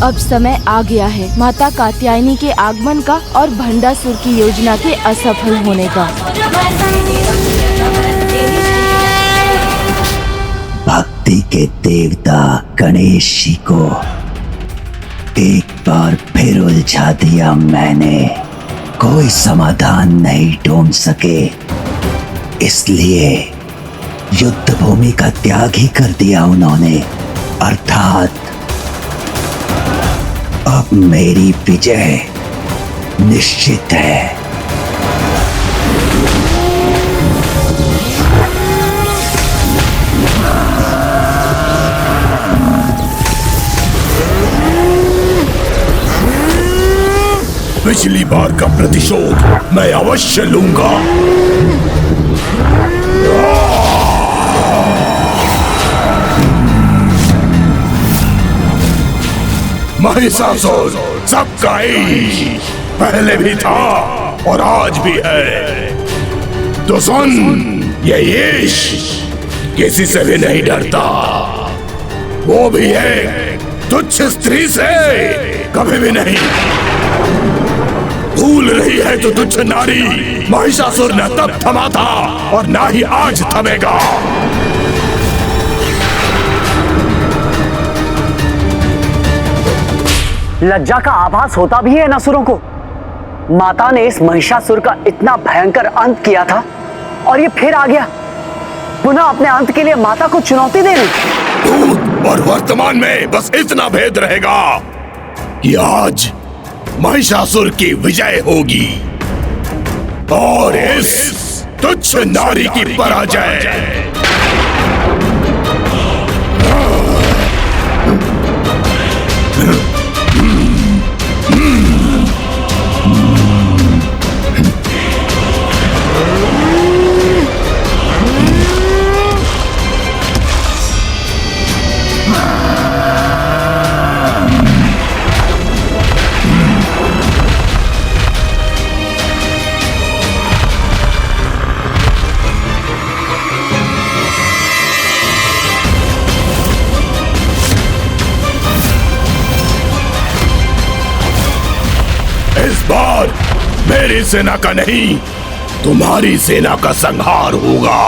अब समय आ गया है माता कात्यायनी के आगमन का और भंडासुर की योजना के असफल होने का। भक्ति के देवता गणेश जी को एक बार फिर उलझा दिया मैंने। कोई समाधान नहीं ढूंढ सके, इसलिए युद्ध भूमि का त्याग ही कर दिया उन्होंने। अर्थात अब मेरी विजय निश्चित है। पिछली बार का प्रतिशोध मैं अवश्य लूंगा। महिषासुर सबका ही पहले भी था और आज भी है। तो सुन, ये यश किसी से भी नहीं डरता। वो भी है तुच्छ स्त्री से कभी भी नहीं। भूल रही है तो तुच्छ नारी महिषासुर न तब थमा था और ना ही आज थमेगा। लज्जा का आभास होता भी है इन असुरों को। माता ने इस महिषासुर का इतना भयंकर अंत किया था और ये फिर आ गया पुनः अपने अंत के लिए माता को चुनौती देने। भूत और वर्तमान में बस इतना भेद रहेगा कि आज महिषासुर की विजय होगी और इस तुच्छ नारी की पराजय। इस बार मेरी सेना का नहीं, तुम्हारी सेना का संहार होगा।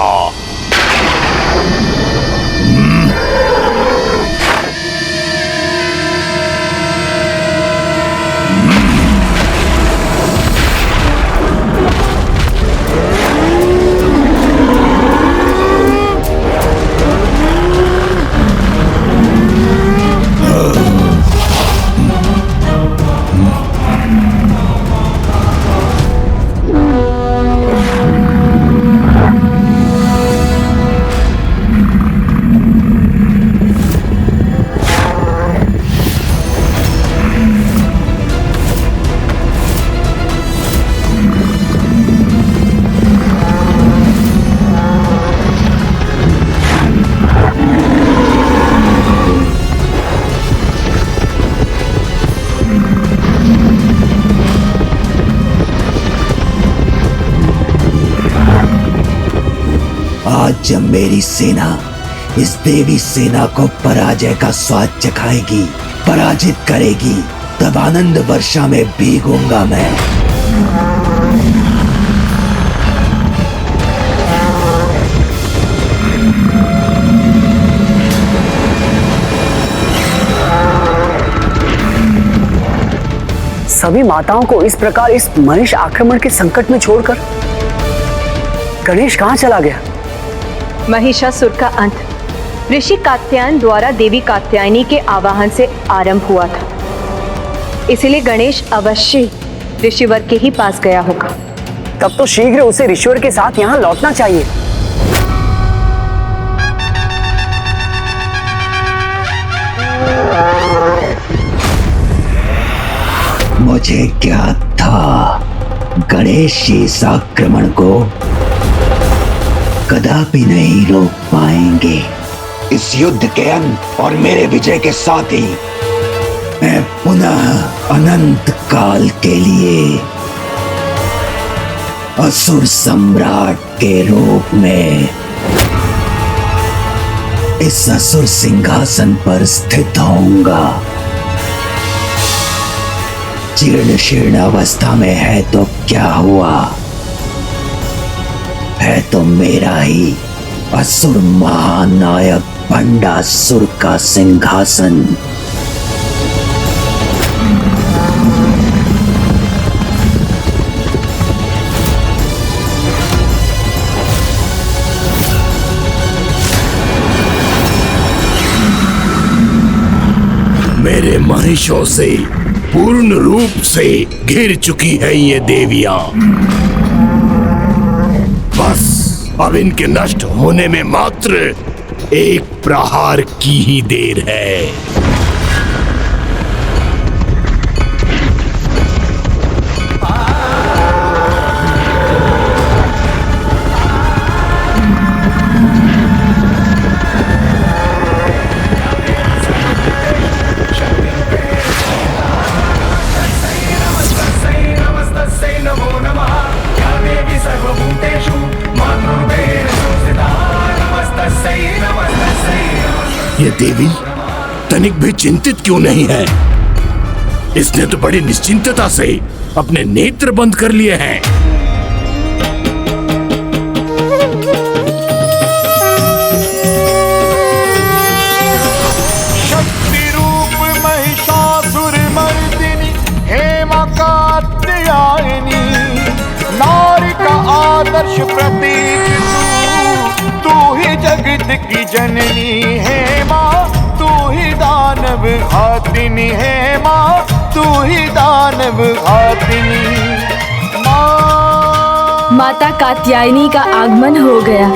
आज जब मेरी सेना इस देवी सेना को पराजय का स्वाद चखाएगी, पराजित करेगी, तब आनंद वर्षा में भीगूंगा मैं। सभी माताओं को इस प्रकार इस महिष आक्रमण के संकट में छोड़कर गणेश कहां चला गया? महिषासुर का अंत ऋषि कात्यायन द्वारा देवी कात्यायनी के आवाहन से आरंभ हुआ था, इसलिए गणेश अवश्य ऋषिवर के ही पास गया होगा। तब तो शीघ्र उसे ऋषिवर के साथ यहाँ लौटना चाहिए। मुझे ज्ञात था गणेश जी इस आक्रमण को कदापि नहीं रोक पाएंगे। इस युद्ध के अंत और मेरे विजय के साथ ही मैं पुनः अनंत काल के लिए असुर सम्राट के रूप में इस असुर सिंहासन पर स्थित होऊंगा। जीर्ण शीर्ण अवस्था में है तो क्या हुआ, है तो मेरा ही असुर महानायक भंडासुर का सिंहासन। मेरे महिषों से पूर्ण रूप से घिर चुकी है ये देवियां। बस अब इनके नष्ट होने में मात्र एक प्रहार की ही देर है। ये देवी तनिक भी चिंतित क्यों नहीं है? इसने तो बड़ी निश्चिंतता से अपने नेत्र बंद कर लिए हैं। शक्ति रूप महिषासुर मर्दिनी हेमा कात्यायनी, नारी का आदर्श प्रतीक तू ही जगत की जननी है माँ, तू ही दानव घातिनी है माँ, तू ही दानव घातिनी माँ। माता कात्यायनी का आगमन हो गया।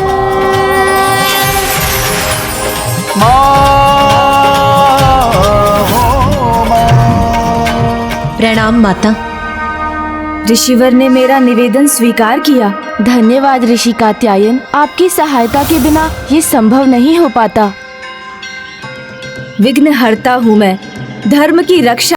प्रणाम माता। ऋषिवर ने मेरा निवेदन स्वीकार किया। धन्यवाद ऋषि कात्यायन, आपकी सहायता के बिना ये संभव नहीं हो पाता। विघ्न हरता हूँ मैं, धर्म की रक्षा।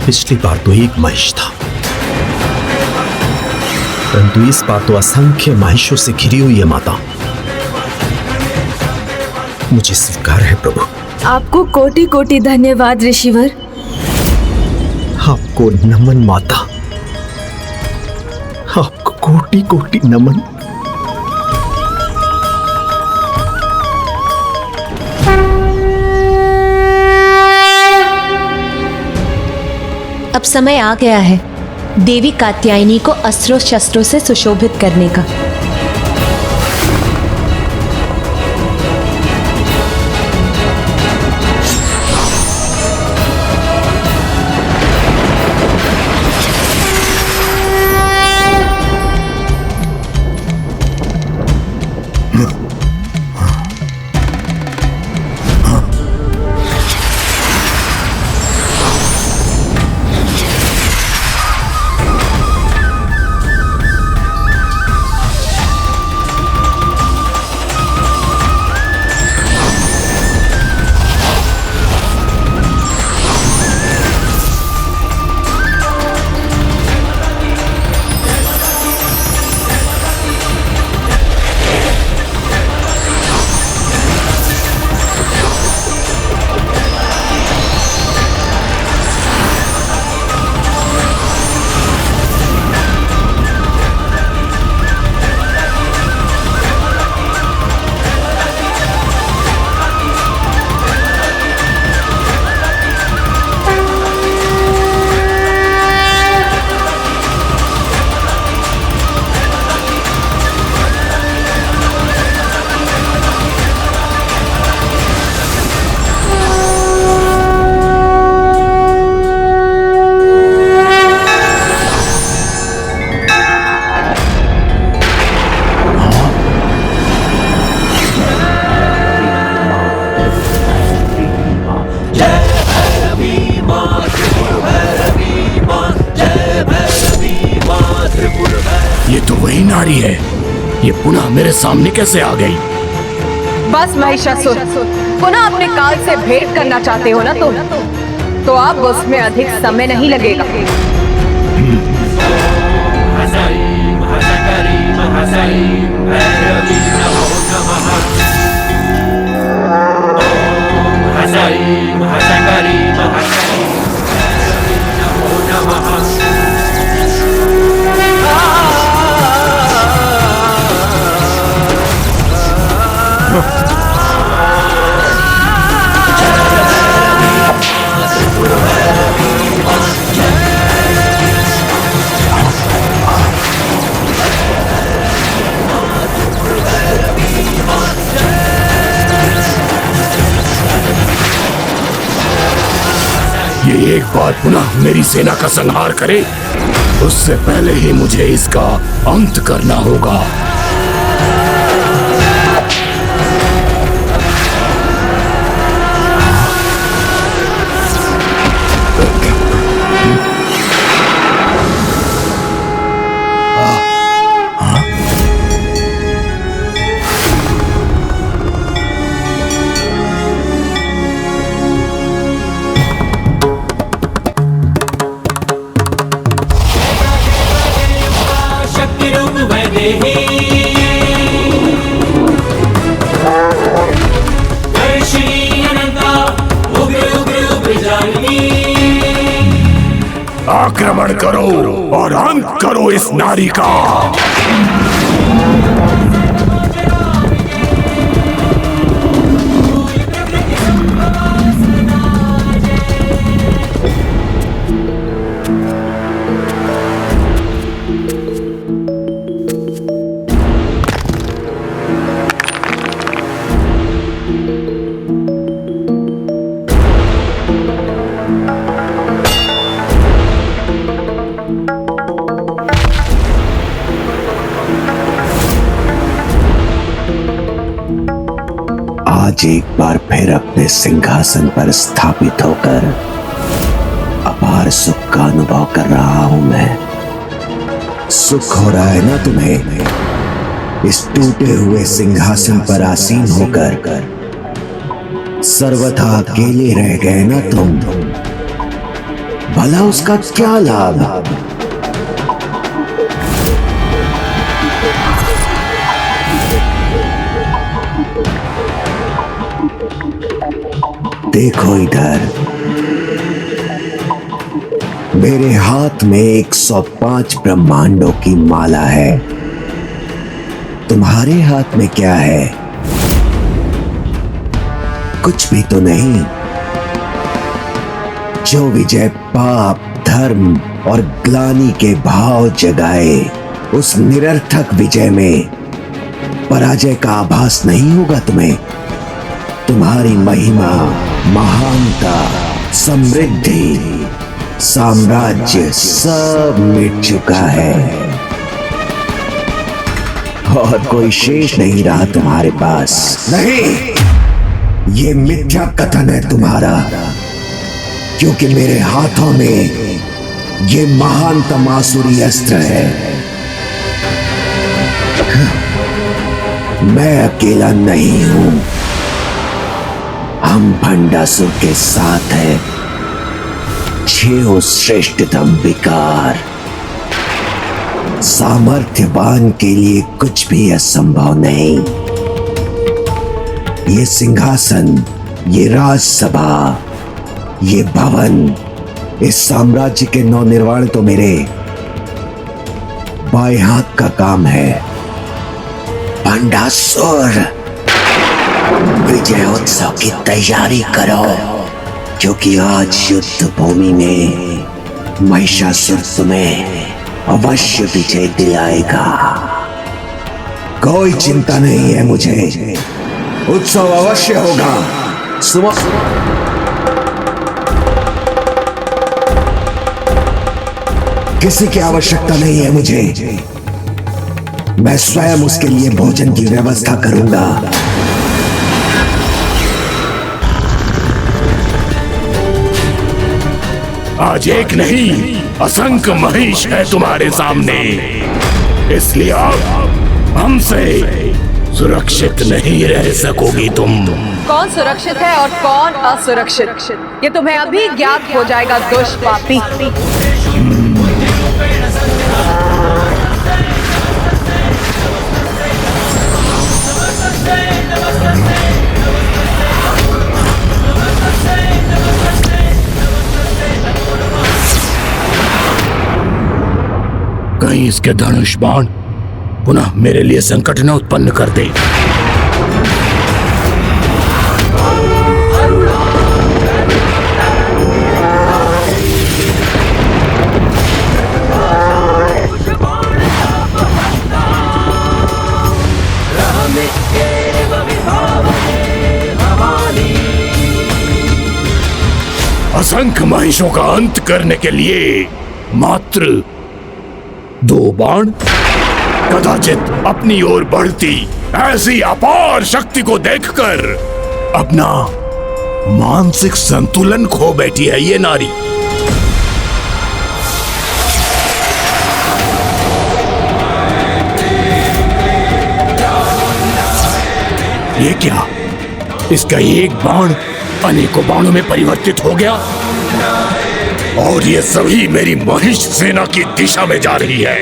पिछली बार तो एक महिष था, परंतु इस बार तो असंख्य महिषों से घिरी हुई है माता। मुझे स्वीकार है प्रभु। आपको कोटि कोटि धन्यवाद ऋषिवर। आपको नमन माता, आपको कोटि कोटि नमन। अब समय आ गया है देवी कात्यायनी को अस्त्रों शस्त्रों से सुशोभित करने का। ये तो वही नारी है ये पुनः मेरे सामने कैसे आ गई? बस महिषासुर, पुनः अपने काल से भेंट करना चाहते हो ना तो अब उसमें अधिक समय नहीं लगेगा। ये एक बार पुनः मेरी सेना का संहार करे, उससे पहले ही मुझे इसका अंत करना होगा। आक्रमण करो और अंत करो इस नारी का। आज एक बार फिर अपने सिंहासन पर स्थापित होकर अपार सुख का अनुभव कर रहा हूं मैं। सुख हो रहा है ना तुम्हें इस टूटे हुए सिंहासन पर आसीन होकर? सर्वथा अकेले रह गए ना तुम, भला उसका क्या लाभ? देखो इधर, मेरे हाथ में 105 ब्रह्मांडों की माला है। तुम्हारे हाथ में क्या है? कुछ भी तो नहीं। जो विजय पाप, धर्म और ग्लानि के भाव जगाए, उस निरर्थक विजय में पराजय का आभास नहीं होगा तुम्हें। तुम्हारी महिमा, महानता, समृद्धि, साम्राज्य सब मिट चुका है और कोई शेष नहीं रहा तुम्हारे पास। नहीं, ये मिथ्या कथन है तुम्हारा, क्योंकि मेरे हाथों में ये महानतम आसुरी अस्त्र है। मैं अकेला नहीं हूं, हम भंडासुर के साथ है। 6 श्रेष्ठतम विकार, सामर्थ्यवान के लिए कुछ भी असंभव नहीं। ये सिंहासन, ये राजसभा, ये भवन, इस साम्राज्य के नवनिर्माण तो मेरे बाएं हाथ का काम है। भंडासुर, विजय उत्सव की तैयारी करो, क्योंकि आज युद्ध भूमि में महिषासुर तुम्हें अवश्य विजय दिलाएगा। कोई चिंता नहीं है मुझे, उत्सव अवश्य होगा। सुबह किसी की आवश्यकता नहीं है मुझे, मैं स्वयं उसके लिए भोजन की व्यवस्था करूंगा। आज एक नहीं, असंख्य महिष है तुम्हारे सामने, इसलिए हमसे सुरक्षित नहीं रह सकोगी तुम। कौन सुरक्षित है और कौन असुरक्षित, ये तुम्हें अभी ज्ञात हो जाएगा दुष्ट पापी। कहीं इसके धनुष बाण पुनः मेरे लिए संकट न उत्पन्न कर दे। असंख्य महिषों का अंत करने के लिए मात्र 2 बाण, कदाचित अपनी ओर बढ़ती ऐसी अपार शक्ति को देखकर अपना मानसिक संतुलन खो बैठी है ये नारी। ये क्या? इसका एक बाण अनेकों बाणों में परिवर्तित हो गया और ये सभी मेरी महिष सेना की दिशा में जा रही है।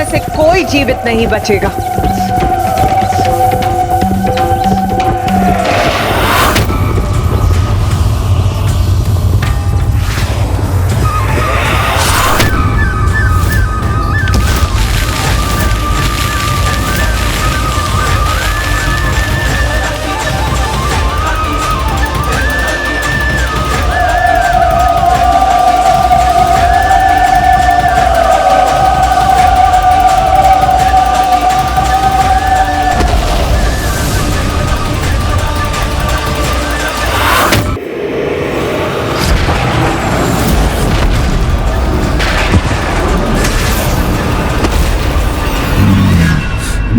से कोई जीवित नहीं बचेगा।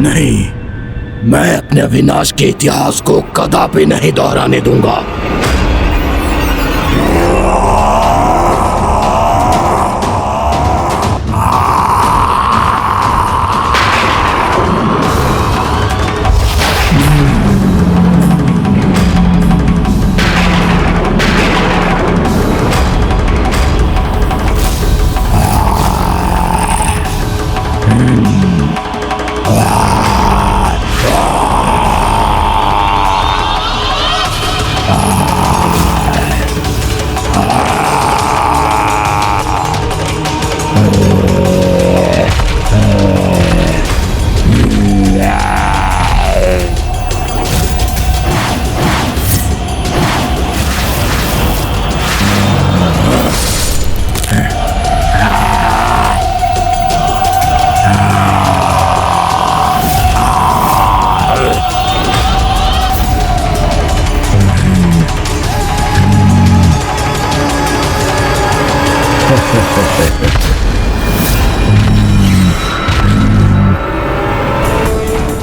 नहीं, मैं अपने विनाश के इतिहास को कदापि नहीं दोहराने दूंगा।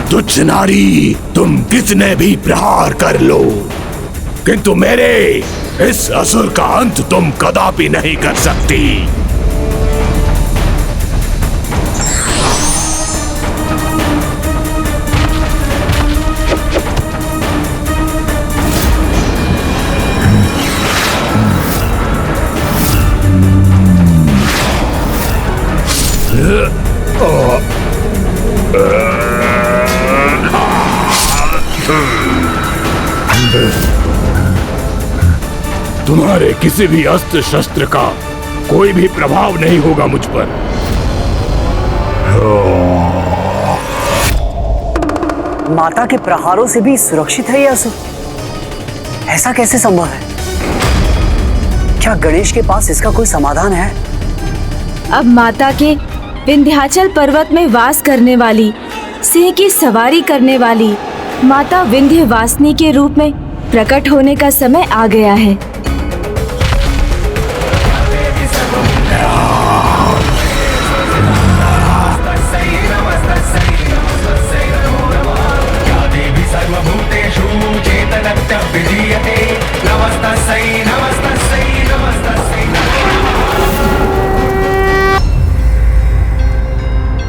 तुच्छ नारी, तुम कितने भी प्रहार कर लो, किंतु मेरे इस असुर का अंत तुम कदापि नहीं कर सकती। तुम्हारे किसी भी अस्त्र शस्त्र का कोई भी प्रभाव नहीं होगा मुझ पर। माता के प्रहारों से भी सुरक्षित है यह असुर? ऐसा कैसे संभव है? क्या गणेश के पास इसका कोई समाधान है? अब माता के विंध्याचल पर्वत में वास करने वाली, सिंह की सवारी करने वाली माता विंध्यवासिनी के रूप में प्रकट होने का समय आ गया है।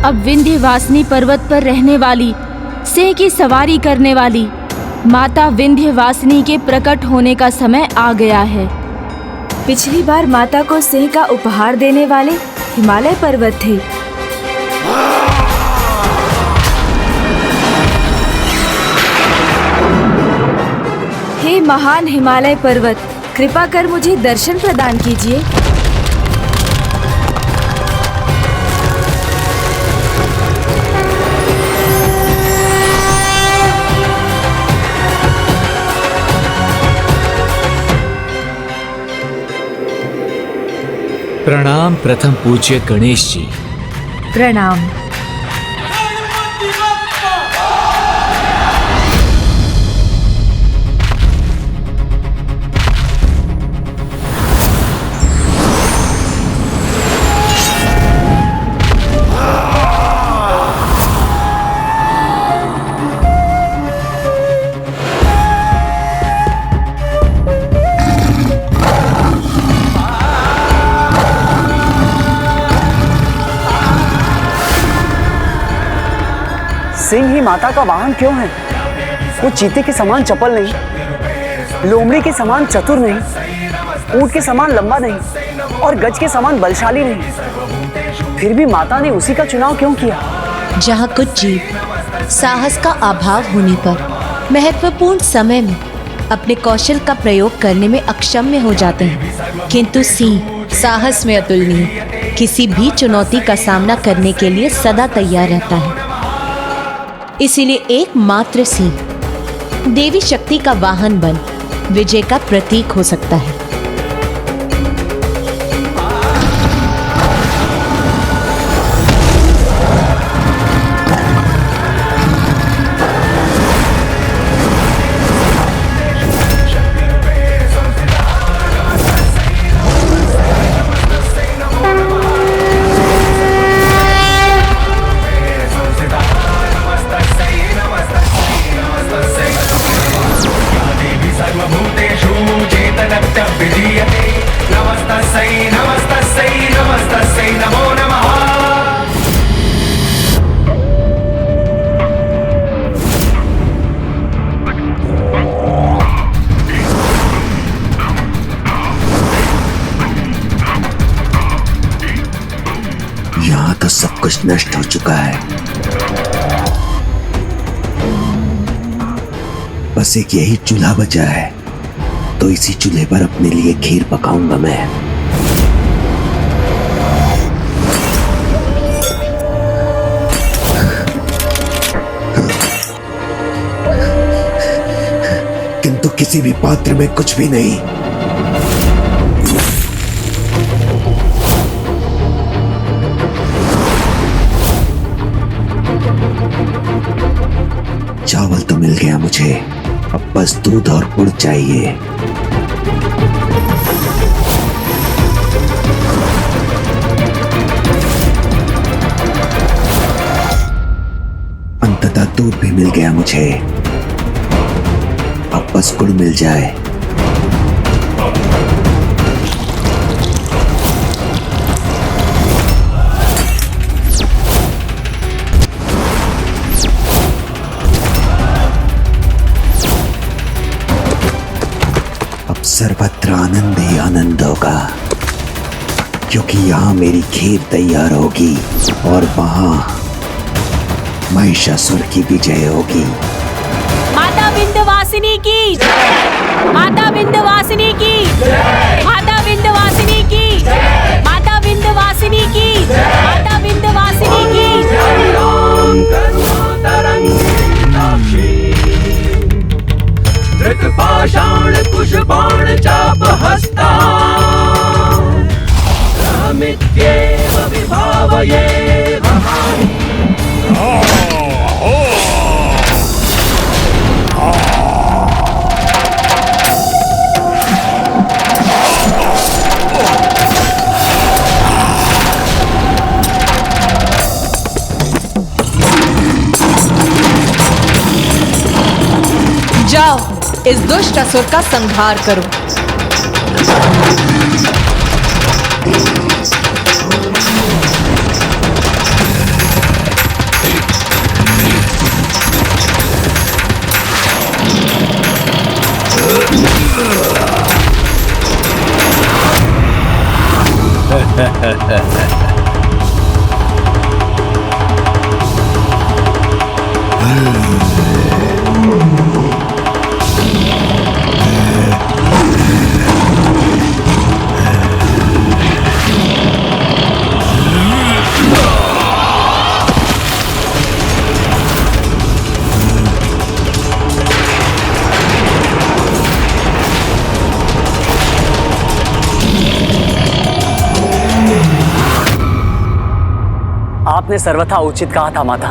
अब विंध्यवासिनी पर्वत पर रहने वाली, सिंह की सवारी करने वाली माता विंध्यवासिनी के प्रकट होने का समय आ गया है। पिछली बार माता को सिंह का उपहार देने वाले हिमालय पर्वत थे। हे महान हिमालय पर्वत, कृपा कर मुझे दर्शन प्रदान कीजिए। प्रणाम प्रथम पूज्य गणेश जी। प्रणाम। सिंह ही माता का वाहन क्यों है? वो चीते के समान चपल नहीं, लोमड़ी के समान चतुर नहीं, ऊंट के समान लंबा नहीं और गज के समान बलशाली नहीं। फिर भी माता ने उसी का चुनाव क्यों किया? जहाँ कुछ जीव साहस का अभाव होने पर महत्वपूर्ण समय में अपने कौशल का प्रयोग करने में अक्षम हो जाते हैं, किंतु सिंह साहस में अतुलनीय, किसी भी चुनौती का सामना करने के लिए सदा तैयार रहता है। इसीलिए एकमात्र सिंह देवी शक्ति का वाहन बन विजय का प्रतीक हो सकता है। यहाँ तो सब कुछ नष्ट हो चुका है। बस एक यही चूल्हा बचा है, तो इसी चूल्हे पर अपने लिए खीर पकाऊंगा मैं। किंतु किसी भी पात्र में कुछ भी नहीं। चावल तो मिल गया मुझे, अब बस दूध और गुड़ चाहिए। अंततः दूध भी मिल गया मुझे, अब बस गुड़ मिल जाए। सर्वत्र आनंद ही आनंद होगा, क्योंकि यहाँ मेरी खीर तैयार होगी और वहां महिषासुर की विजय होगी। माता विंध्यवासिनी की जय! माता विंध्यवासिनी की जय! माता विंध्यवासिनी की जय! माता विंध्यवासिनी की जय! माता विंध्यवासिनी की पाषाण कुश बाण चाप हस्ता इस दुष्ट असुर का संहार करो। आपने सर्वथा उचित कहा था माता।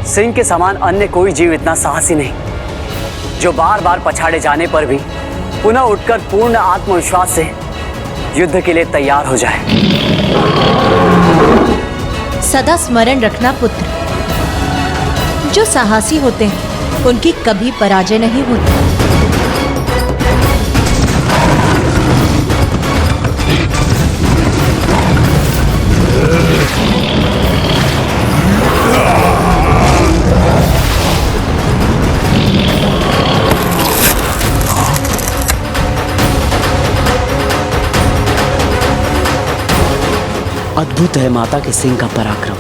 सिंह के समान अन्य कोई जीव इतना साहसी नहीं जो बार बार पछाड़े जाने पर भी पुनः उठकर पूर्ण आत्मविश्वास से युद्ध के लिए तैयार हो जाए। सदा स्मरण रखना पुत्र, जो साहसी होते हैं उनकी कभी पराजय नहीं होती। अद्भुत है माता के सिंह का पराक्रम।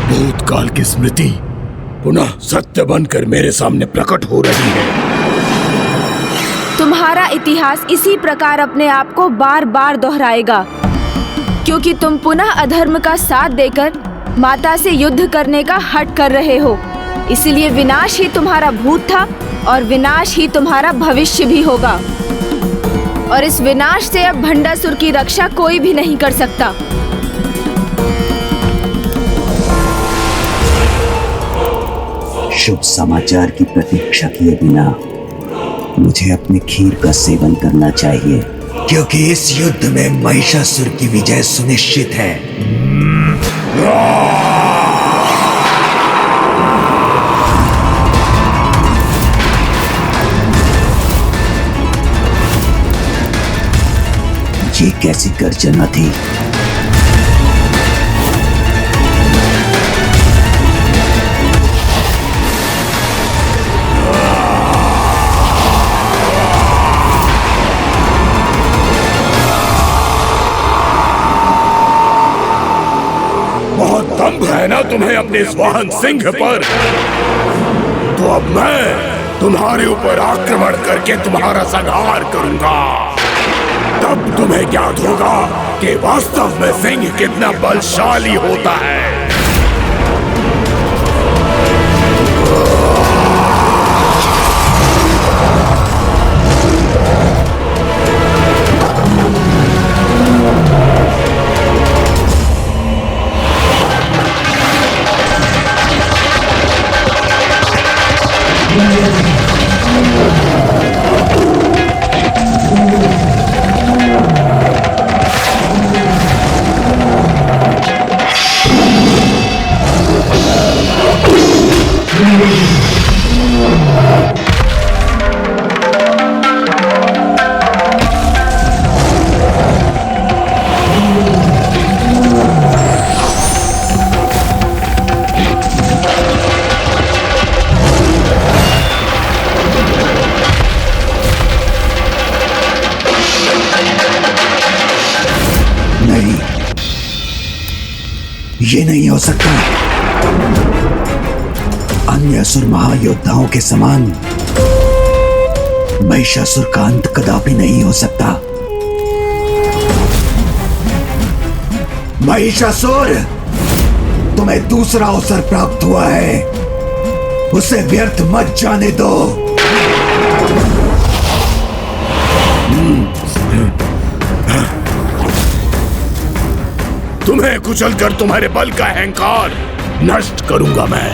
भूतकाल की स्मृति पुनः सत्य बनकर मेरे सामने प्रकट हो रही है। तुम्हारा इतिहास इसी प्रकार अपने आप को बार बार दोहराएगा, क्योंकि तुम पुनः अधर्म का साथ देकर माता से युद्ध करने का हठ कर रहे हो। इसलिए विनाश ही तुम्हारा भूत था और विनाश ही तुम्हारा भविष्य भी होगा। और इस विनाश से अब भंडासुर की रक्षा कोई भी नहीं कर सकता। शुभ समाचार की प्रतीक्षा किए बिना मुझे अपने खीर का सेवन करना चाहिए, क्योंकि इस युद्ध में महिषासुर की विजय सुनिश्चित है। ये कैसी गर्जना थी? है ना तुम्हें अपने इस वाहन सिंह पर? तो अब मैं तुम्हारे ऊपर आक्रमण करके तुम्हारा संहार करूंगा। तब तुम्हें ज्ञात होगा कि वास्तव में सिंह कितना बलशाली होता है। ये नहीं हो सकता। अन्य असुर महायोद्धाओं के समान महिषासुर का अंत कदापि नहीं हो सकता। महिषासुर, तुम्हें दूसरा अवसर प्राप्त हुआ है, उसे व्यर्थ मत जाने दो। तुम्हें कुचलकर तुम्हारे बल का अहंकार नष्ट करूंगा मैं।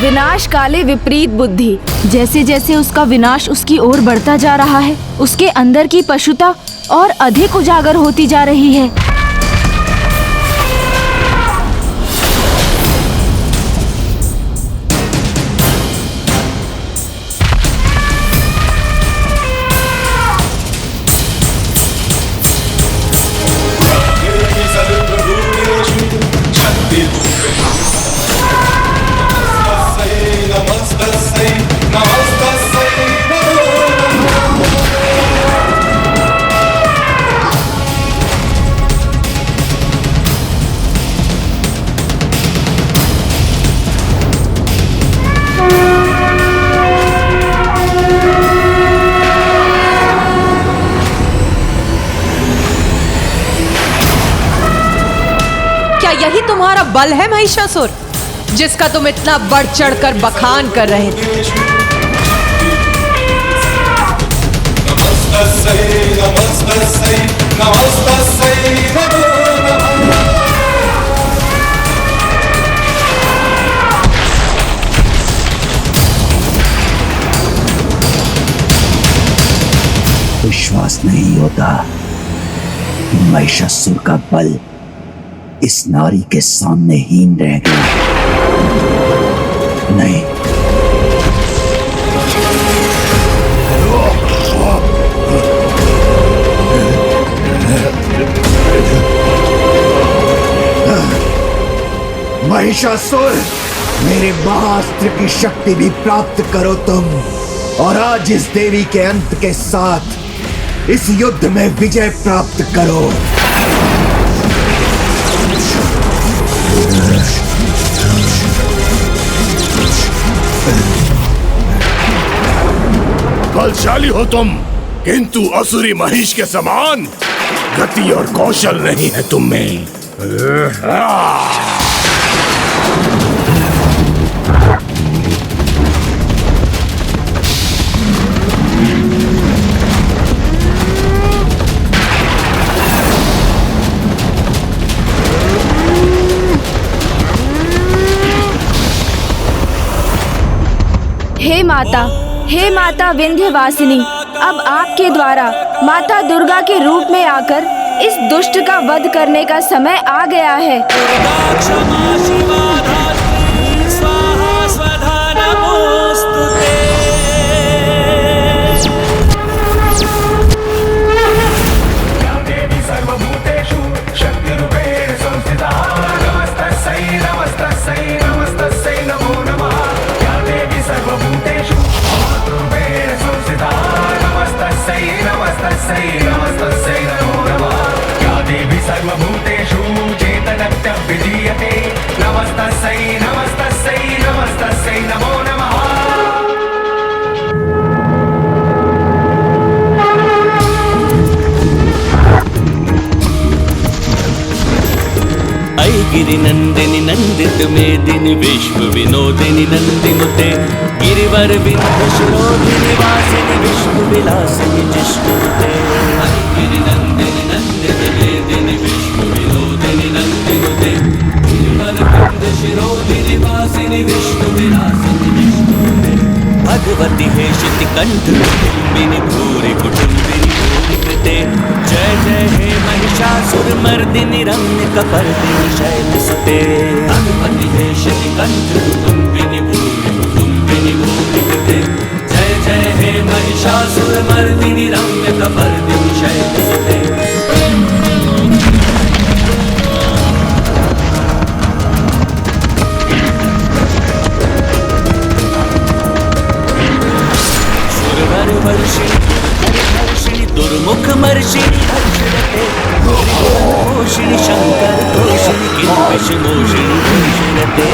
विनाश काले विपरीत बुद्धि। जैसे जैसे उसका विनाश उसकी ओर बढ़ता जा रहा है, उसके अंदर की पशुता और अधिक उजागर होती जा रही है। क्या यही तुम्हारा बल है महिषासुर, जिसका तुम इतना बढ़ चढ़कर बखान कर रहे थे? विश्वास नहीं होता कि महिषासुर का बल इस नारी के सामने हीन रह गया। नहीं, महिषासुर, मेरे महाअस्त्र की शक्ति भी प्राप्त करो तुम, और आज इस देवी के अंत के साथ इस युद्ध में विजय प्राप्त करो। बलशाली हो तुम, किंतु असुरी महिष के समान गति और कौशल नहीं है तुम में। हे माता विंध्यवासिनी, अब आपके द्वारा माता दुर्गा के रूप में आकर इस दुष्ट का वध करने का समय आ गया है। सर्वभूतेषु चेतनत्य विधीयते। नमस्तस्यै नमस्तस्यै नमस्तस्यै नमो नमः। ऐ गिरिनंदिनी नंदित मेदिनी विश्व विनोदिनी नंदिनुते गिरिवर विंध्यशिरोधिनी वासिनी विष्णु विलासिनी जिष्णुते। ऐ गिरिनंदिनी नंदित मेदिनी विश्व विनोदिनी नंदिनुते गिरिवर विंध्यशिरोधिनी वासिनी विष्णु विलासिनी जिष्णुते। भगवती हेशिति कंठ कुटुंबिनी भूरि कुटुंबिनी भूरिकृते। जय जय हे महिषासुर मर्दिनी रम्य कपर्दिनी शैलसुते। भगवती हेशिति कंठ कुटुंबिनी भूरि कुटुंबिनी भूरिकृते। जय जय हे महिषासुर मर्दिनी रम्य कपर्दिनी शैलसुते। हर्षिणी दुर्मुख मर्षिणी हर्षरते घोषिणी शंकर तोषिणी किल्बिष मोषिणी भूषिणते।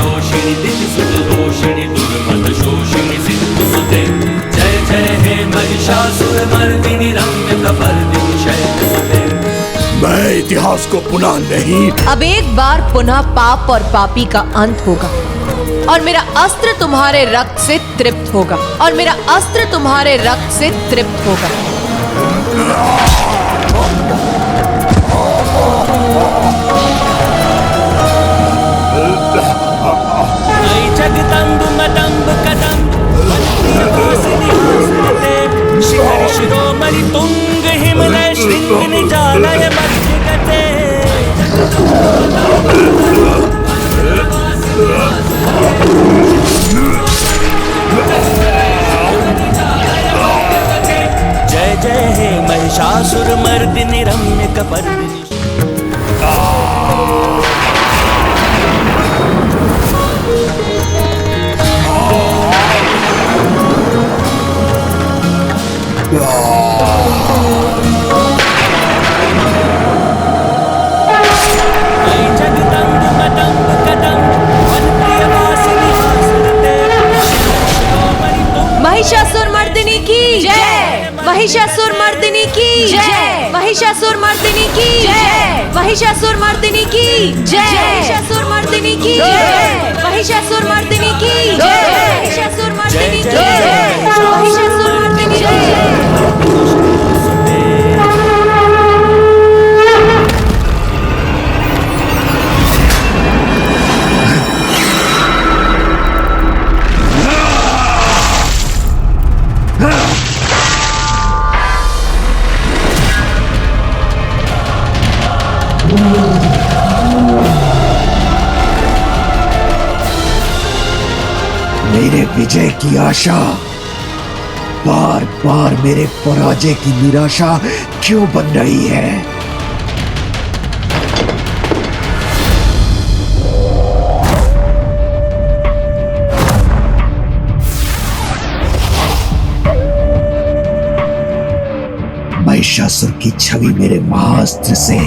रोषिणी दितिसुत रोषिणी दुर्मद शोषिणी मर्दिनी रम्य कपर्दिनी शैलसुते। मैं इतिहास को पुनः नहीं। अब एक बार पुनः पाप और पापी का अंत होगा और मेरा अस्त्र तुम्हारे रक्त से तृप्त होगा और मेरा अस्त्र तुम्हारे रक्त से तृप्त होगा। ऐ जगदम्ब मदम्ब कदम्ब वन्यवासिनी हंसते। शिखर शिरोमणि तुंग हिमलय शृंग निजालय मध्यगते। जय जय हे महिषासुर मर्दिनी रम्य कपर्दिनी। महिषासुर मर्दिनी की जय। महिषासुर मर्दिनी की जय। महिषासुर मर्दिनी की जय। महिषासुर मर्दिनी की जय। महिषासुर मर्दिनी की जय। महिषासुर मर्दिनी की जय। महिषासुर मर्दिनी की जय। महिषासुर मर्दिनी की जय। मेरे विजय की आशा बार बार मेरे पराजय की निराशा क्यों बन रही है? महिषासुर की छवि मेरे महाअस्त्र से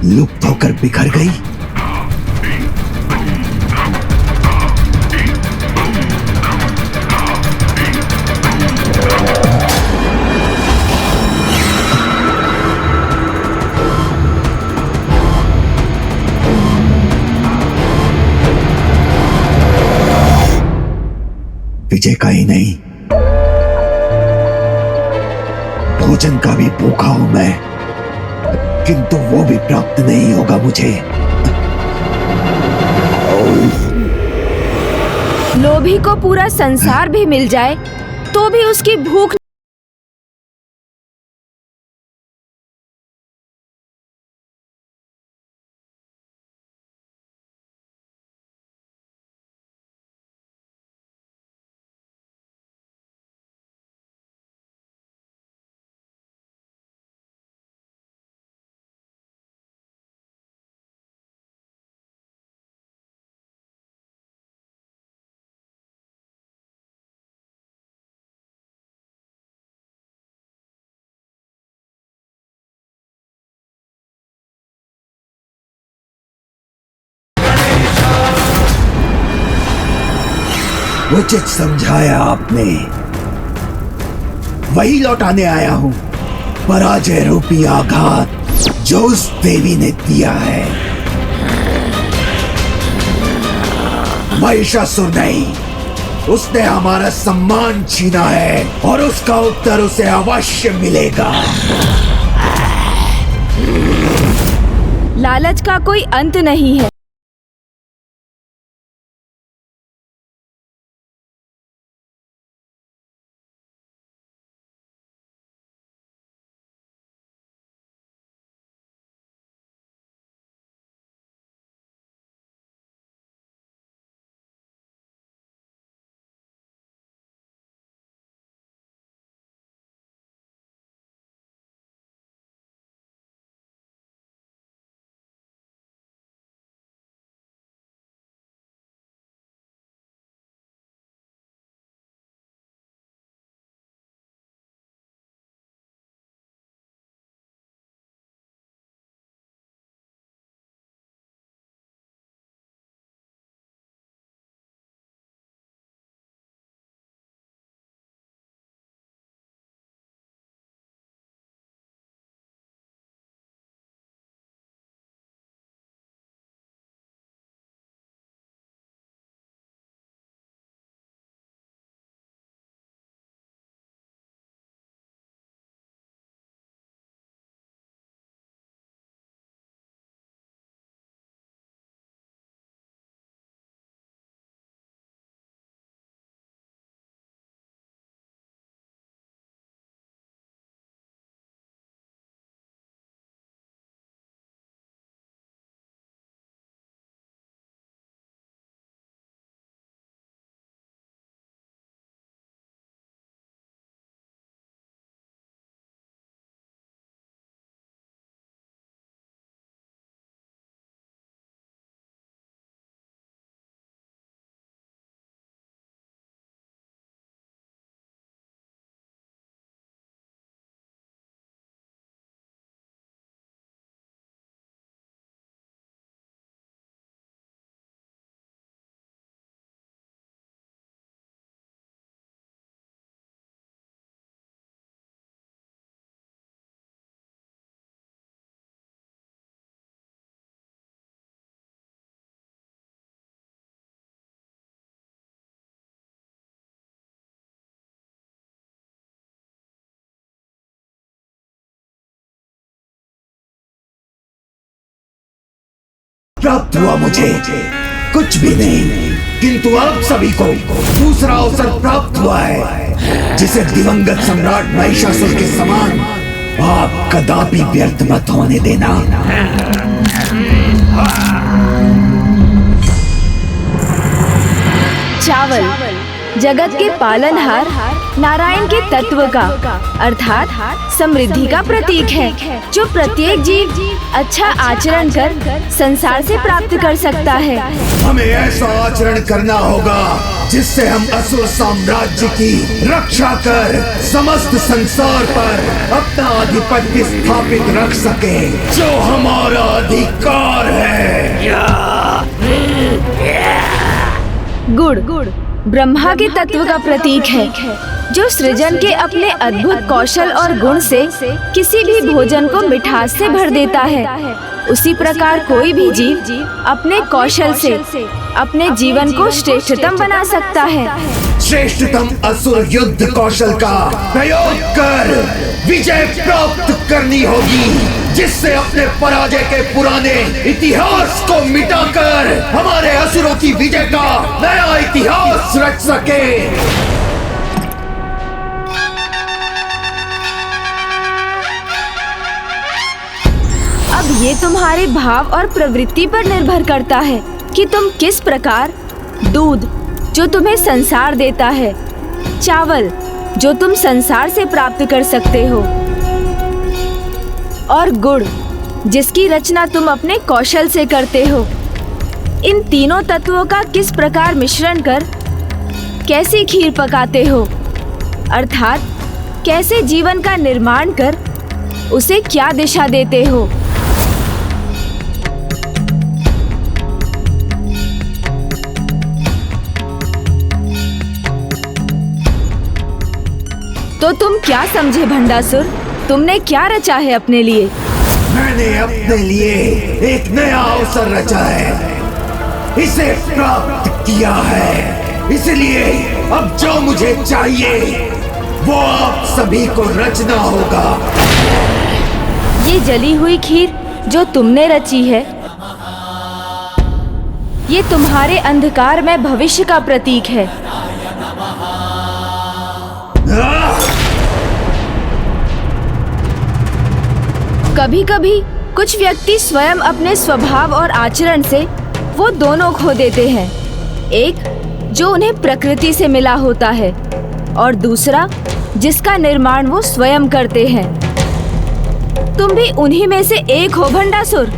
लुप्त होकर बिखर गई। विजय का ही नहीं, भोजन का भी भूखा हूं मैं, किंतु वो भी प्राप्त नहीं होगा मुझे। लोभी को पूरा संसार भी मिल जाए तो भी उसकी भूख उचित समझाया आपने, वही लौटाने आया हूं पराजय रूपी आघात जो उस देवी ने दिया है। महिषासुर नहीं, उसने हमारा सम्मान छीना है और उसका उत्तर उसे अवश्य मिलेगा। लालच का कोई अंत नहीं है। प्राप्त हुआ मुझे कुछ भी नहीं, किंतु आप सभी को दूसरा अवसर प्राप्त हुआ है, जिसे दिवंगत सम्राट महिषासुर के समान आप कदापि व्यर्थ मत होने देना। चावल जगत के पालनहार नारायण के तत्व का अर्थात समृद्धि का प्रतीक है, जो प्रत्येक जीव अच्छा आचरण कर संसार से प्राप्त कर सकता है। हमें ऐसा आचरण करना होगा जिससे हम असुर साम्राज्य की रक्षा कर समस्त संसार पर अपना आधिपत्य स्थापित रख सके, जो हमारा अधिकार है। गुड़ ब्रह्मा के तत्व का प्रतीक है, जो सृजन के अपने अद्भुत कौशल और गुण से किसी भी भोजन को मिठास से भर देता है। उसी प्रकार कोई भी जीव अपने कौशल से अपने जीवन को श्रेष्ठतम बना सकता है। श्रेष्ठतम असुर युद्ध कौशल का प्रयोग कर विजय प्राप्त करनी होगी, जिससे अपने पराजय के पुराने इतिहास को मिटाकर हमारे असुरों की विजय का नया इतिहास रच सके। अब ये तुम्हारे भाव और प्रवृत्ति पर निर्भर करता है कि तुम किस प्रकार दूध, जो तुम्हें संसार देता है, चावल, जो तुम संसार से प्राप्त कर सकते हो, और गुड़, जिसकी रचना तुम अपने कौशल से करते हो, इन तीनों तत्वों का किस प्रकार मिश्रण कर कैसी खीर पकाते हो, अर्थात कैसे जीवन का निर्माण कर उसे क्या दिशा देते हो। तो तुम क्या समझे भंडासुर, तुमने क्या रचा है अपने लिए? मैंने अपने लिए एक नया अवसर रचा है, इसे प्राप्त किया है, इसलिए अब जो मुझे चाहिए वो आप सभी को रचना होगा। ये जली हुई खीर जो तुमने रची है, ये तुम्हारे अंधकार में भविष्य का प्रतीक है। कभी कभी कुछ व्यक्ति स्वयं अपने स्वभाव और आचरण से वो दोनों खो देते हैं, एक जो उन्हें प्रकृति से मिला होता है और दूसरा जिसका निर्माण वो स्वयं करते हैं। तुम भी उन्हीं में से एक हो भंडासुर।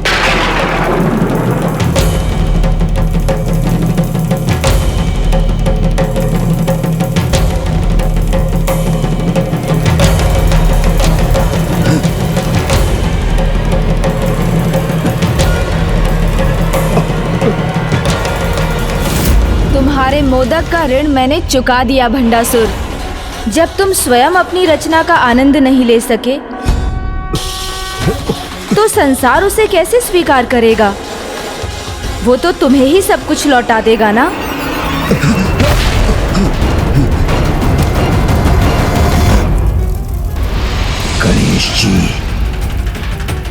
तुम्हारे मोदक का ऋण मैंने चुका दिया भंडासुर। जब तुम स्वयं अपनी रचना का आनंद नहीं ले सके तो संसार उसे कैसे स्वीकार करेगा? वो तो तुम्हें ही सब कुछ लौटा देगा ना। गणेश जी,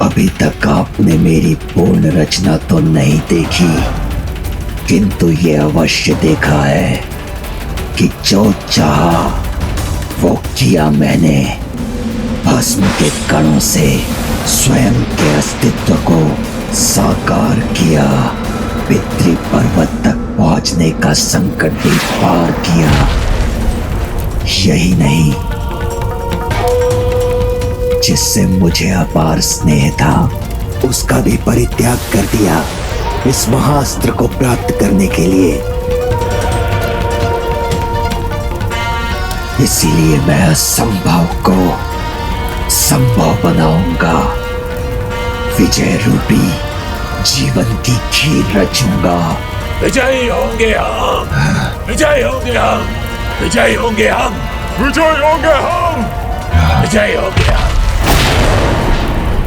अभी तक आपने मेरी पूर्ण रचना तो नहीं देखी, किंतु ये अवश्य देखा है कि जो चाहा वो किया मैंने। भस्म के कणों से स्वयं के अस्तित्व को साकार किया, पितृ पर्वत तक पहुंचने का संकट भी पार किया। यही नहीं, जिससे मुझे अपार स्नेह था उसका भी परित्याग कर दिया इस महाअस्त्र को प्राप्त करने के लिए। इसीलिए मैं असंभव को संभव बनाऊंगा, विजय रूपी जीवन की खीर रचूंगा। विजयी होंगे हम, विजयी होंगे हम, विजयी होंगे हम, विजयी होंगे हम, विजयी होंगे हम।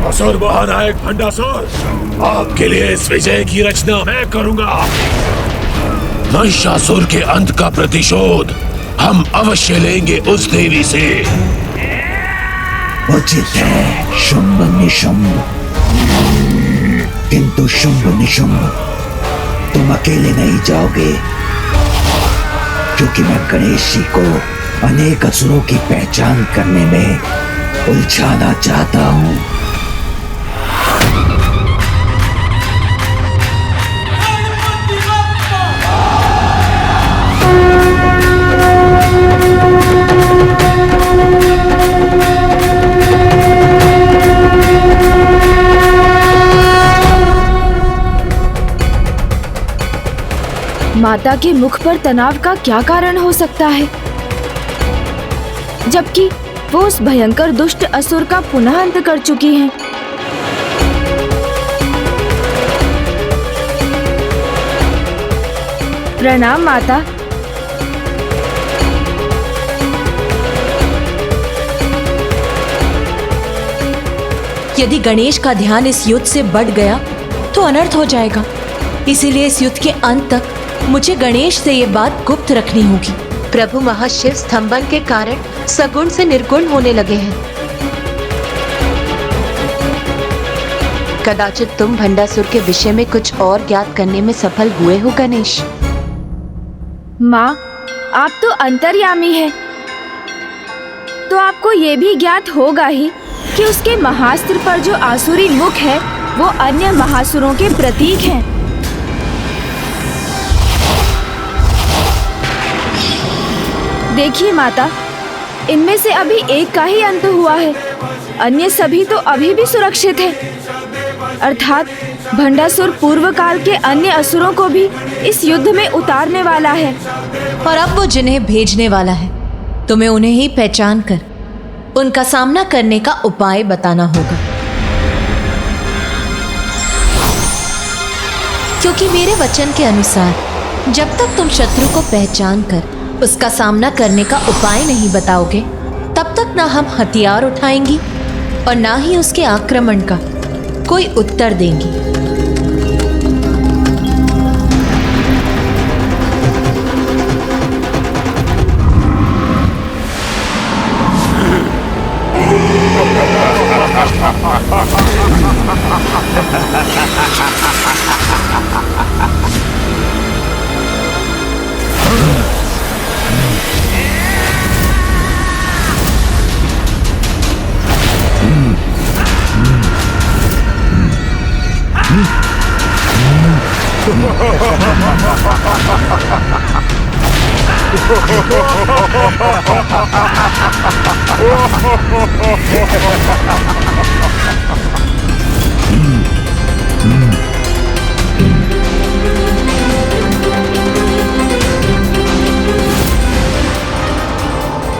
असुर महानायक भंडासुर, आपके लिए इस विजय की रचना मैं करूंगा। महिषासुर के अंत का प्रतिशोध हम अवश्य लेंगे उस देवी से। उचित है शुंभ निशुंभ, किंतु शुंभ निशुंभ तुम अकेले नहीं जाओगे, क्योंकि मैं गणेश जी को अनेक असुरों की पहचान करने में उलझाना चाहता हूं। माता के मुख पर तनाव का क्या कारण हो सकता है, जबकि वो उस भयंकर दुष्ट असुर का पुनः अंत कर चुकी हैं। प्रणाम माता। यदि गणेश का ध्यान इस युद्ध से बढ़ गया तो अनर्थ हो जाएगा। इसीलिए इस युद्ध के अंत तक मुझे गणेश से ये बात गुप्त रखनी होगी। प्रभु महाशिव स्तंभन के कारण सगुण से निर्गुण होने लगे हैं। कदाचित तुम भंडासुर के विषय में कुछ और ज्ञात करने में सफल हुए हो गणेश। माँ, आप तो अंतर्यामी हैं, तो आपको ये भी ज्ञात होगा ही कि उसके महास्त्र पर जो आसुरी मुख है वो अन्य महासुरों के प्रतीक हैं। देखिए माता, इनमें से अभी एक का ही अंत हुआ है, अन्य सभी तो अभी भी सुरक्षित हैं। अर्थात भंडासुर पूर्व काल के अन्य असुरों को भी इस युद्ध में उतारने वाला है। और अब वो जिन्हें भेजने वाला है, तुम्हें उन्हें ही पहचान कर उनका सामना करने का उपाय बताना होगा। क्योंकि मेरे वचन के अनुसार जब तक तुम शत्रु को पहचान कर उसका सामना करने का उपाय नहीं बताओगे, तब तक ना हम हथियार उठाएंगी और ना ही उसके आक्रमण का कोई उत्तर देंगी।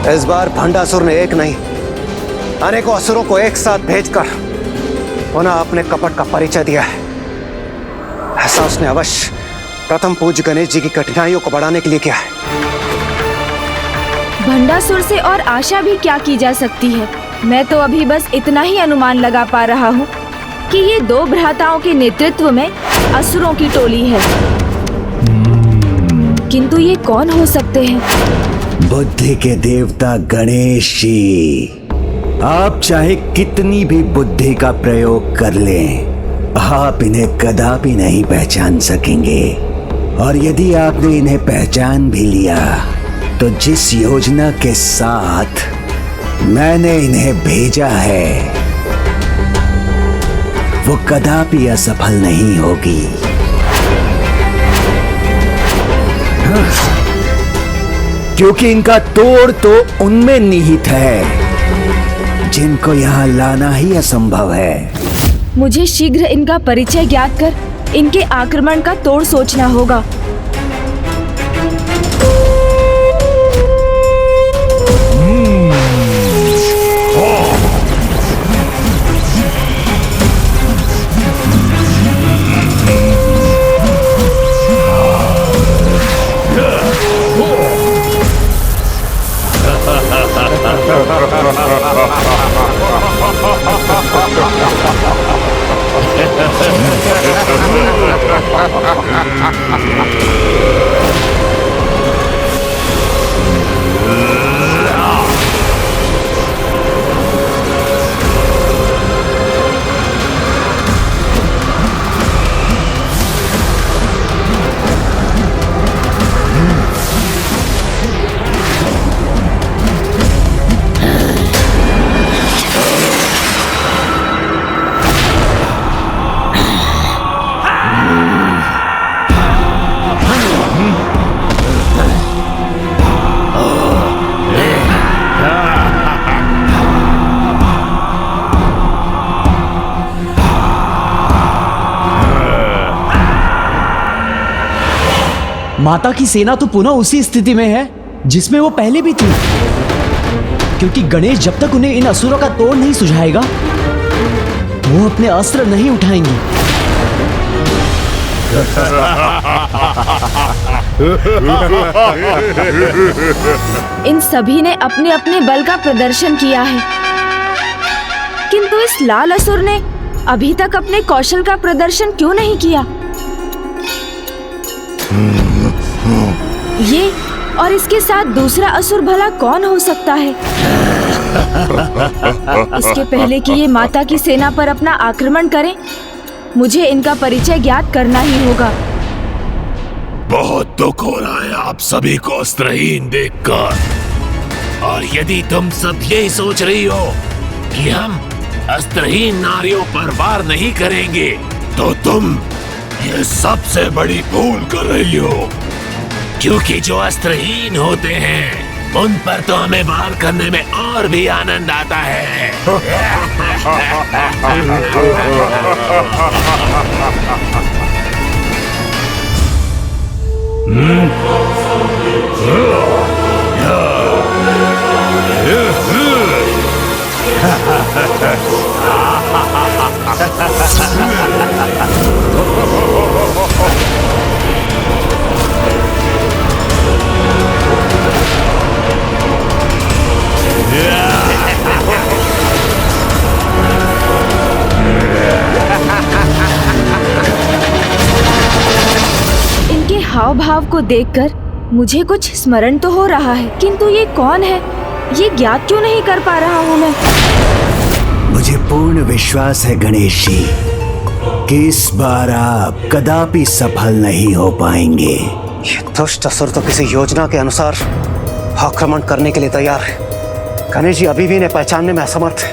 इस बार भंडासुर ने एक नहीं अनेकों असुरों को एक साथ भेजकर पुनः अपने कपट का परिचय दिया है। ऐसा उसने अवश्य प्रथम पूज्य गणेश जी की कठिनाइयों को बढ़ाने के लिए किया है। भंडासुर से और आशा भी क्या की जा सकती है। मैं तो अभी बस इतना ही अनुमान लगा पा रहा हूँ कि ये दो भ्राताओं के नेतृत्व में असुरों की टोली है, किंतु ये कौन हो सकते हैं? बुद्धि के देवता गणेश जी, आप चाहे कितनी भी बुद्धि का प्रयोग कर लें, आप इन्हें कदापि नहीं पहचान सकेंगे। और यदि आपने इन्हें पहचान भी लिया तो जिस योजना के साथ मैंने इन्हें भेजा है वो कदापि असफल नहीं होगी। क्योंकि इनका तोड़ तो उनमें निहित है जिनको यहाँ लाना ही असंभव है। मुझे शीघ्र इनका परिचय ज्ञात कर इनके आक्रमण का तोड़ सोचना होगा। माता की सेना तो पुनः उसी स्थिति में है जिसमें वो पहले भी थी, क्योंकि गणेश जब तक उन्हें इन असुरों का तोड़ नहीं सुझाएगा वो अपने अस्त्र नहीं उठाएंगी। इन सभी ने अपने अपने बल का प्रदर्शन किया है, किंतु इस लाल असुर ने अभी तक अपने कौशल का प्रदर्शन क्यों नहीं किया? ये और इसके साथ दूसरा असुर भला कौन हो सकता है? इसके पहले कि ये माता की सेना पर अपना आक्रमण करें, मुझे इनका परिचय ज्ञात करना ही होगा। बहुत दुख हो रहा है आप सभी को अस्त्रहीन देखकर। और यदि तुम सब यही सोच रही हो कि हम अस्त्रहीन नारियों पर वार नहीं करेंगे, तो तुम ये सबसे बड़ी भूल कर रही हो। क्योंकि जो अस्त्रहीन होते हैं उन पर तो हमें वार करने में और भी आनंद आता है। इनके हाव भाव को देखकर मुझे कुछ स्मरण तो हो रहा है, किंतु ये कौन है, ये ज्ञात क्यों नहीं कर पा रहा हूँ मैं। मुझे पूर्ण विश्वास है गणेश जी कि इस बार आप कदापि सफल नहीं हो पाएंगे। ये दुष्ट असुर तो किसी योजना के अनुसार आक्रमण करने के लिए तैयार है। गणेश जी अभी भी इन्हें पहचानने में असमर्थ है।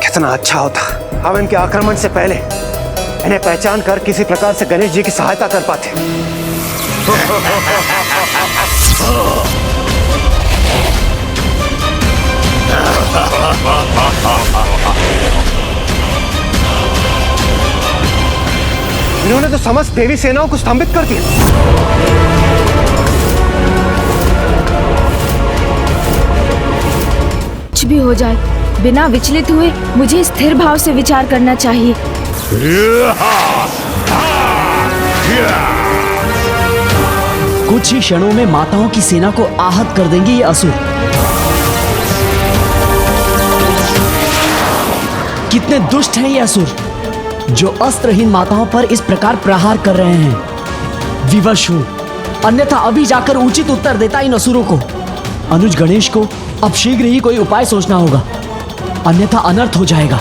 कितना अच्छा होता अब इनके आक्रमण से पहले इन्हें पहचान कर किसी प्रकार से गणेश जी की सहायता कर पाते। इन्होंने तो समस्त देवी सेनाओं को स्तंभित कर दिया। कुछ भी हो जाए, बिना विचलित हुए मुझे स्थिर भाव से विचार करना चाहिए। कुछ ही क्षणों में माताओं की सेना को आहत कर देंगे ये असुर। कितने दुष्ट हैं ये असुर जो अस्त्रहीन माताओं पर इस प्रकार प्रहार कर रहे हैं। विवश हूं, अन्यथा अभी जाकर उचित उत्तर देता इन असुरों को। अनुज गणेश को अब शीघ्र ही कोई उपाय सोचना होगा, अन्यथा अनर्थ हो जाएगा।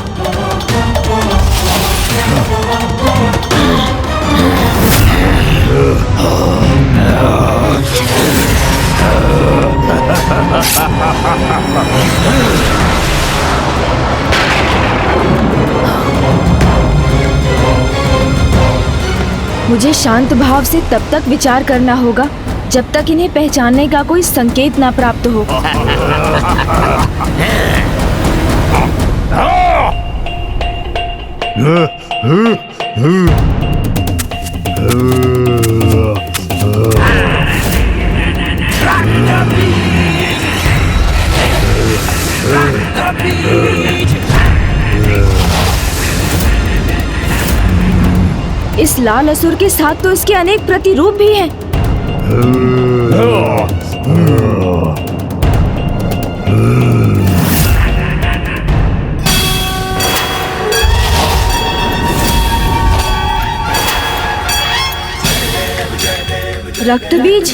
मुझे शांत भाव से तब तक विचार करना होगा जब तक इन्हें पहचानने का कोई संकेत ना प्राप्त हो। इस लाल असुर के साथ तो इसके अनेक प्रतिरूप भी हैं। रक्त बीज,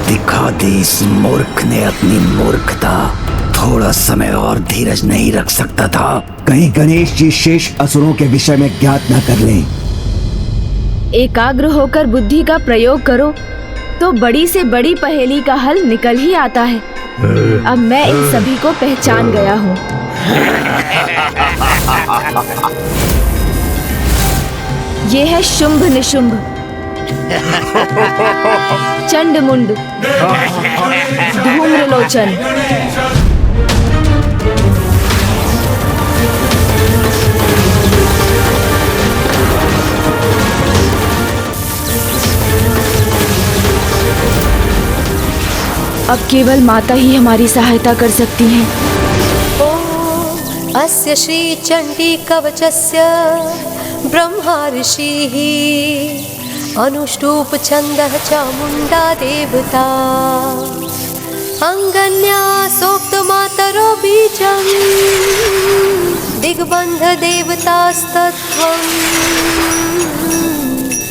दिखा दी इस मूर्ख ने अपनी मूर्खता। थोड़ा समय और धीरज नहीं रख सकता था, कहीं गणेश जी शेष असुरों के विषय में ज्ञात न कर लें। एकाग्र होकर बुद्धि का प्रयोग करो तो बड़ी से बड़ी पहेली का हल निकल ही आता है। अब मैं इन सभी को पहचान गया हूँ। ये है शुंभ निशुंभ, चंडमुंड, धूम्रलोचन। अब केवल माता ही हमारी सहायता कर सकती हैं। ॐ अस्य श्री चंडी कवचस्य ब्रह्मा ऋषिः अनुष्टुप छन्दः चामुण्डा देवता अंगन्या सोक्त मातरो बीजं दिग्बन्ध देवतास्तत्त्वं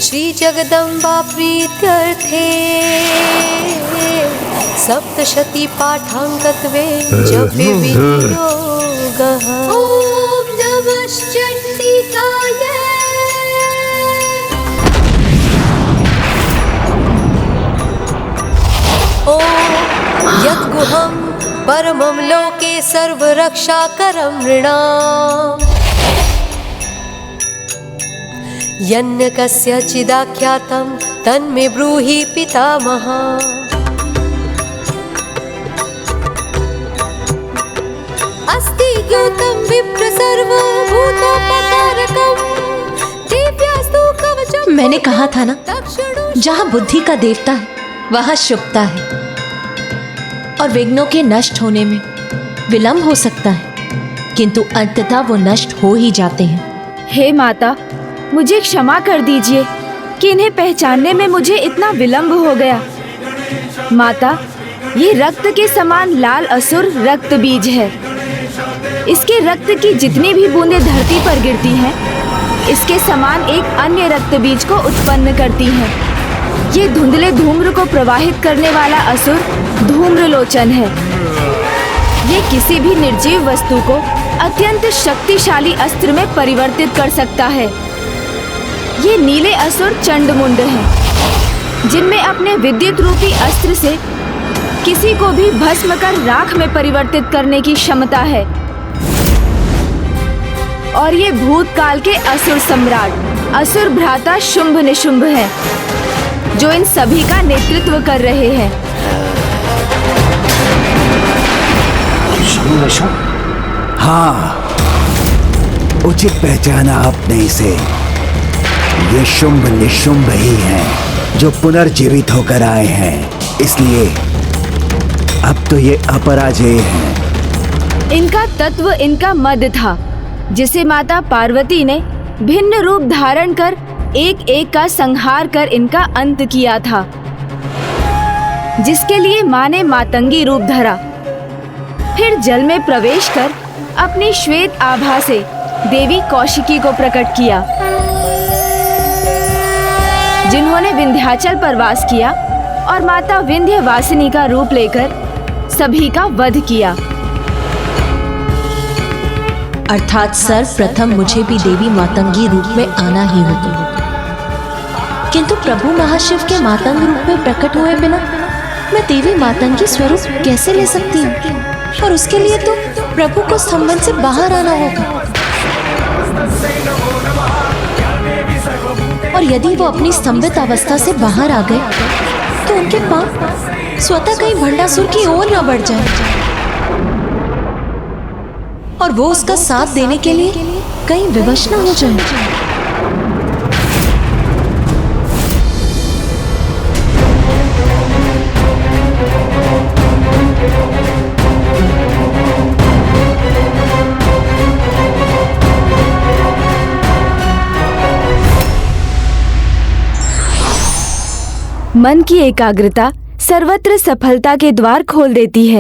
श्री जगदम्बा प्रीत्यर्थे सप्तशती पाठांगत्वे जपे विनियोगः। ॐ नमः चण्डिकाय। ॐ यद्गुहं परमं लोके सर्वरक्षाकरं नृणाम् यन्न कस्यचिदाख्यातं तन्मे ब्रूहि पितामह। अस्ति ज्ञातं विप्र सर्वभूतोपकारकं दिव्यास्तु कवचम्। मैंने कहा था ना, जहाँ बुद्धि का देवता है वहाँ शुभता है और विघ्नों के नष्ट होने में विलंब हो सकता है, किंतु अंततः वो नष्ट हो ही जाते हैं। हे माता, मुझे क्षमा कर दीजिए कि इन्हें पहचानने में मुझे इतना विलंब हो गया। माता, ये रक्त के समान लाल असुर रक्त बीज है। इसके रक्त की जितनी भी बूंदें धरती पर गिरती हैं, इसके समान एक अन्य रक्त बीज को उत्पन्न करती हैं। ये धुंधले धूम्र को प्रवाहित करने वाला असुर धूम्रलोचन है। ये किसी भी निर्जीव वस्तु को अत्यंत शक्तिशाली अस्त्र में परिवर्तित कर सकता है। ये नीले असुर चंडमुंड हैं, जिनमें अपने विद्युत रूपी अस्त्र से किसी को भी भस्म कर राख में परिवर्तित करने की क्षमता है। और ये भूतकाल के असुर सम्राट असुर भ्राता शुंभ निशुंभ हैं, जो इन सभी का नेतृत्व कर रहे हैं। हाँ, उचित पहचाना आपने इसे। ये शुंभ निशुंभ ही हैं, जो पुनर्जीवित होकर आए हैं, इसलिए अब तो ये अपराजेय हैं। इनका तत्व इनका मद था, जिसे माता पार्वती ने भिन्न रूप धारण कर एक एक का संहार कर इनका अंत किया था, जिसके लिए माँ ने मातंगी रूप धरा। फिर जल में प्रवेश कर अपनी श्वेत आभा से देवी कौशिकी को प्रकट किया, जिन्होंने विंध्याचल पर वास किया और माता विंध्यवासिनी का रूप लेकर सभी का वध किया। अर्थात सर्वप्रथम मुझे भी देवी मातंगी रूप में आना ही होगा, किंतु प्रभु महाशिव के मातंग रूप में प्रकट हुए बिना मैं देवी मातंगी स्वरूप कैसे ले सकती हूँ? और उसके लिए तो प्रभु को स्तंभन से बाहर आना होगा। और यदि वो अपनी स्तंभित अवस्था से बाहर आ गए तो उनके पाप स्वतः कहीं भंडासुर की ओर न बढ़ जाए और वो उसका साथ देने के लिए कहीं विवश न हो जाए। मन की एकाग्रता सर्वत्र सफलता के द्वार खोल देती है।